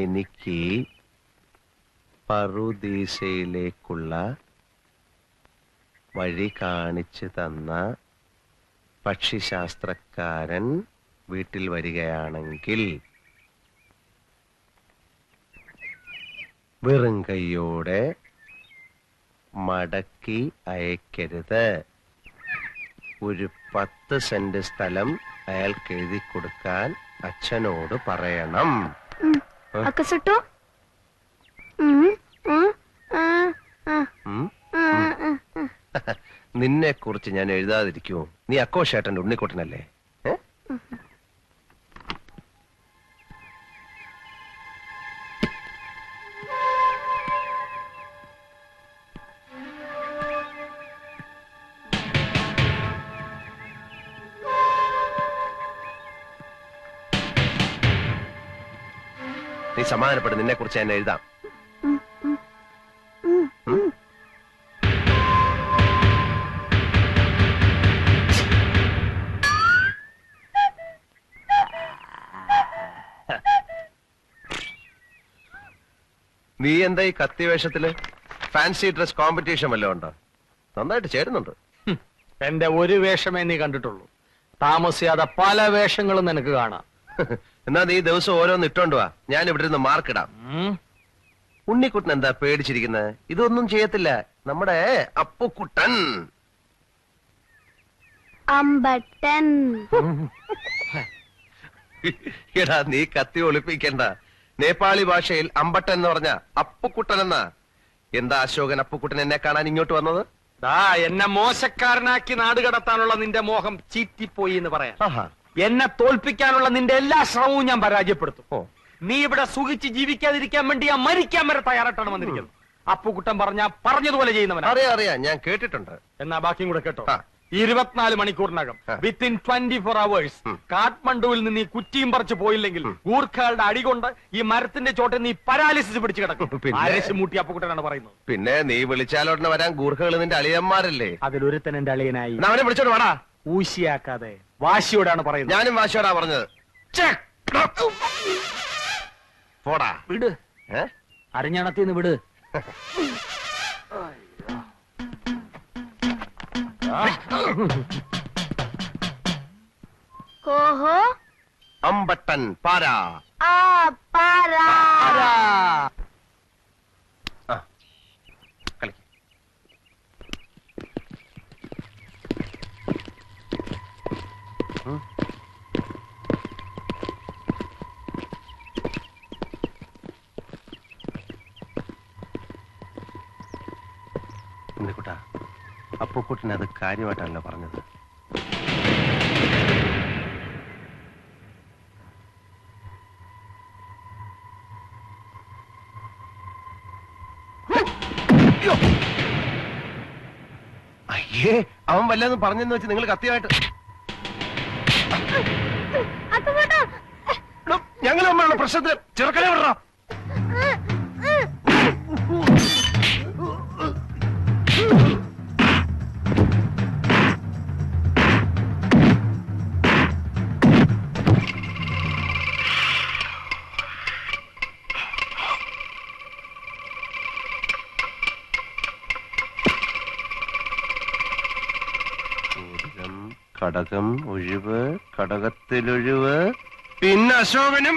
എനിക്ക് പറുദീസയിലേക്കുള്ള വഴി കാണിച്ചു തന്ന പക്ഷിശാസ്ത്രക്കാരൻ വീട്ടിൽ വരികയാണെങ്കിൽ വെറും കൈയോടെ മടക്കി അയക്കരുത്. ഒരു 10 സെന്റ് സ്ഥലം അയാൾക്ക് എഴുതി കൊടുക്കാൻ അച്ഛനോട് പറയണം. നിന്നെ കുറിച്ച് ഞാൻ എഴുതാതിരിക്കുമോ? നീ അക്കോഷേട്ടന്റെ ഉണ്ണിക്കുട്ടനല്ലേ? നീ സമാധാനപ്പെട്ട്, നിന്നെ കുറിച്ച് ഞാൻ എഴുതാം. നീ എന്താ ഈ കത്തിവേഷത്തില്? ഫാൻസി ഡ്രസ് കോമ്പറ്റീഷൻ വല്ലതും ഉണ്ടോ? നന്നായിട്ട് ചേരുന്നുണ്ട്. എന്റെ ഒരു വേഷമേ നീ കണ്ടിട്ടുള്ളൂ. താമസിയാതെ പല വേഷങ്ങളും നിനക്ക് കാണാം. എന്നാ നീ ദിവസം ഓരോന്ന് ഇട്ടോണ്ട് വാ, ഞാൻ ഇവിടെ നിന്ന് മാർക്കിടാം. ഉണ്ണിക്കുട്ടൻ എന്താ പേടിച്ചിരിക്കുന്നത്? ഇതൊന്നും ചെയ്യത്തില്ല നമ്മുടെ അപ്പുക്കുട്ടൻ. അമ്പട്ടൻ. എടാ, നീ കത്തി ഒളിപ്പിക്കണ്ട. നേപ്പാളി ഭാഷയിൽ അമ്പട്ടൻ എന്ന് പറഞ്ഞ അപ്പുക്കുട്ടൻ എന്നാ. എന്താ അശോകൻ അപ്പുക്കുട്ടൻ എന്നെ കാണാൻ ഇങ്ങോട്ട് വന്നത്? എന്നെ മോശക്കാരനാക്കി നാട് കടത്താനുള്ള നിന്റെ മോഹം ചീറ്റിപ്പോയി എന്ന് പറയാം. എന്നെ തോൽപ്പിക്കാനുള്ള നിന്റെ എല്ലാ ശ്രമവും ഞാൻ പരാജയപ്പെടുത്തും. നീ ഇവിടെ സുഖിച്ച് ജീവിക്കാതിരിക്കാൻ വേണ്ടി ഞാൻ മരിക്കാൻ വരെ തയ്യാറായിട്ടാണ് വന്നിരിക്കുന്നത്. അപ്പുക്കുട്ടൻ പറഞ്ഞതുപോലെ ചെയ്യുന്നവൻ. അറിയാം, ഞാൻ കേട്ടിട്ടുണ്ട്. എന്നാ ബാക്കിയും കൂടെ കേട്ടോ. 24 മണിക്കൂറിനകം വിത്തിൻ 24 hours കാഠ്മണ്ഡുവിൽ നിന്ന് ഈ കുറ്റിയും പറിച്ചു പോയില്ലെങ്കിൽ ഗൂർഖകളുടെ അടികൊണ്ട് ഈ മരത്തിന്റെ ചോട്ടിൽ നീ പരാലിസിസ് പിടിച്ചു കിടക്കും. ആരശിമൂട്ടി അപ്പുക്കുട്ടനാണ് പറയുന്നത്. പിന്നെ നീ വിളിച്ചാലോടനെ വരാൻ ഗൂർഖകൾ നിന്റെ അളിയന്മാരല്ലേ? അതിലൊരുത്തൻ എന്റെ അളിയനായി. അവനെ വിളിച്ചോട് വാടാ. ഊശിയാക്കാതെ വാശിയോടാണ് പറയുന്നത്. ഞാനും വാശിയോടാ പറഞ്ഞത്. പോടാ, വിട്. അരഞ്ഞണത്തിന്ന് വിട്. കോഹോ അമ്പട്ടൻ പാരാ. പാരാ. കളി. ഉണ്ണിക്കുട്ടാ, അപ്പുക്കുട്ടൻ അത് കാര്യമായിട്ടല്ല പറഞ്ഞത്. അയ്യേ, അവൻ വല്ലതും പറഞ്ഞെന്ന് വെച്ച് നിങ്ങൾ കത്തിയായിട്ട് ഞങ്ങൾ തമ്മിലുള്ള പ്രശ്നത്തിൽ ചെറുക്കനെ വിടറ. കടകം ഒഴിവ്, കടകത്തിലൊഴിവ്, പിന്നെ അശോകനും.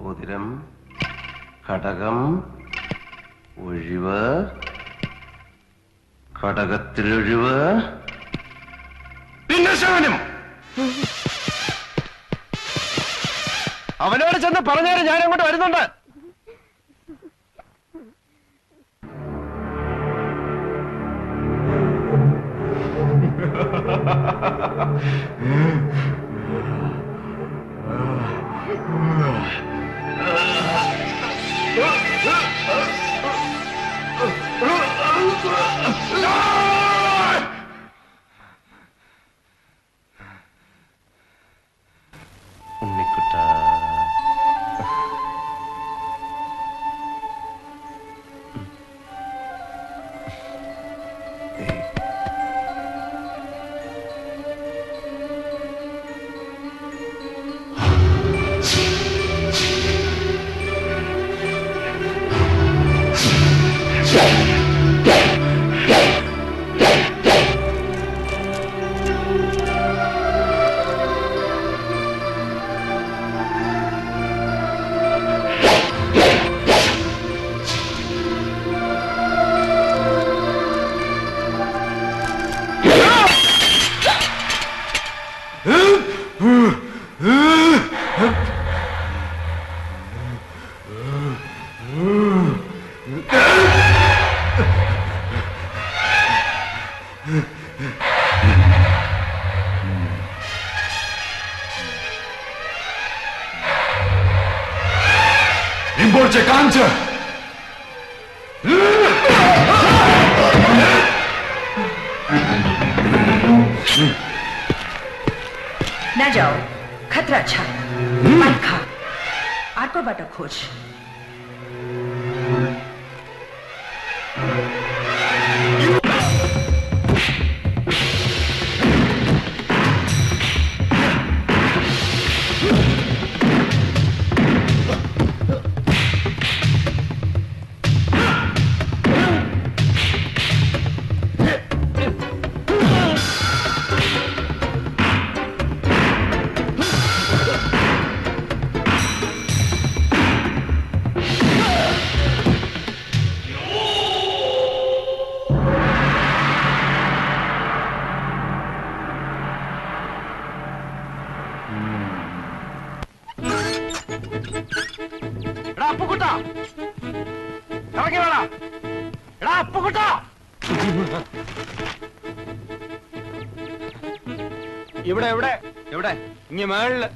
മോതിരം, കടകം, ഒഴിവ്, കടകത്തിലൊഴിവ്, പിന്നെ ശവനും. അവനോട് ചെന്ന് പറഞ്ഞാലും ഞാൻ അങ്ങോട്ട് വരുന്നുണ്ട്. ഉണ്ണിക്കുട്ട, Imporce cancer! ना जाओ, खतरा अच्छा मत खा आको बाटा खोज എടാ അപ്പുക്കുട്ട, ഇറങ്ങി വേടാ. എടാ അപ്പുക്കുട്ട, ഇവിടെ എവിടെ എവിടെ? ഇങ്ങ മേളില്.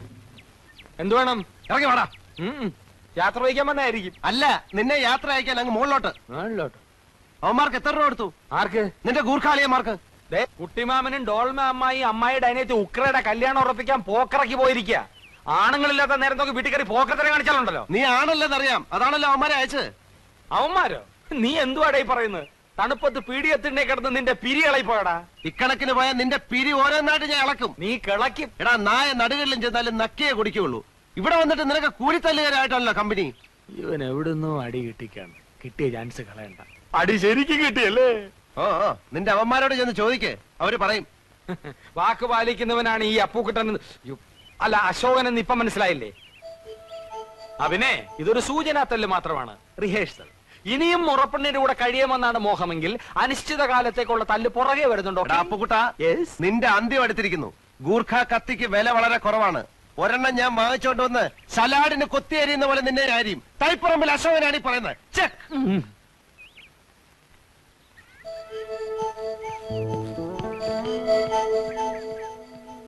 എന്തു വേണം? ഇറങ്ങി വേടാ. യാത്ര വഹിക്കാൻ വന്നായിരിക്കും. അല്ല, നിന്നെ യാത്ര അയക്കാൻ അങ്ങ് മുകളിലോട്ട്. മേളിലോട്ട്. അവന്മാർക്ക് എത്ര രൂപ കൊടുത്തു? ആർക്ക്? നിന്റെ ഗൂർഖാളിയന്മാർക്ക്. ദേ, കുട്ടിമാമനും ഡോൾമ അമ്മായി അമ്മായിയുടെ അനിയത്തി ഉക്രയുടെ കല്യാണം ഉറപ്പിക്കാൻ പോക്കറക്കി പോയിരിക്കുക. ആണുങ്ങളില്ലാത്ത നേരം നോക്കി വീട്ടിൽ കയറി പോക്കത്തിനെ കാണിച്ചാലുണ്ടല്ലോ. നീ ആണല്ലെന്നറിയാം, അതാണല്ലോ അവന്മാരെ അയച്ചത്. അവന്മാരോ? നീ എന്തുവാടേ പറയുന്നത്? തണുപ്പത്ത് പീടിയത്തിനെ കിടന്ന് നിന്റെ പിരി ഇളയിപ്പോയടാ. ഇക്കണക്കിന് പോയാൽ നിന്റെ പിരി ഓരോന്നായിട്ട് ഞാൻ ഇളക്കും. നീ കിളക്കും. എടാ, നായ നടുകളിലും ചെന്നാലും നക്കിയേ കുടിക്കുള്ളൂ. ഇവിടെ വന്നിട്ട് നിനക്ക് കൂലിത്തല്ലുകാരായിട്ടല്ലോ കമ്പനി. ഇവൻ എവിടുന്നോ അടി കിട്ടിക്കാണ്. കിട്ടിയ ചാൻസ് കളയണ്ട. അടി ശരിക്കും കിട്ടിയല്ലേ? ഓ ഓ, നിന്റെ അവന്മാരോട് ചെന്ന് ചോദിക്കേ, അവര് പറയും. വാക്ക് പാലിക്കുന്നവനാണ് ഈ അപ്പൂക്കുട്ടൻ. അല്ല, അശോകൻ എന്ന് ഇപ്പൊ മനസ്സിലായില്ലേ? അവനെ ഇതൊരു സൂചനാത്തല്ല് മാത്രമാണ്, റിഹേഴ്സൽ. ഇനിയും മുറപ്പെണ്ണിന്റെ കൂടെ കഴിയുമെന്നാണ് മോഹമെങ്കിൽ അനിശ്ചിത കാലത്തേക്കുള്ള തല്ല് പുറകെ വരുന്നുണ്ടോ? എടാ അപ്പുക്കുട്ട, നിന്റെ അന്ത്യം എടുത്തിരിക്കുന്നു. ഗൂർഖ കത്തിക്ക് വില വളരെ കുറവാണ്. ഒരെണ്ണം ഞാൻ വാങ്ങിച്ചോണ്ട് വന്ന് സലാഡിന് കൊത്തിയേരിയുന്ന പോലെ നിന്നെ ആരെയും തൈപ്പറമ്പിൽ അശോകനാണ് ഈ പറയുന്നത്.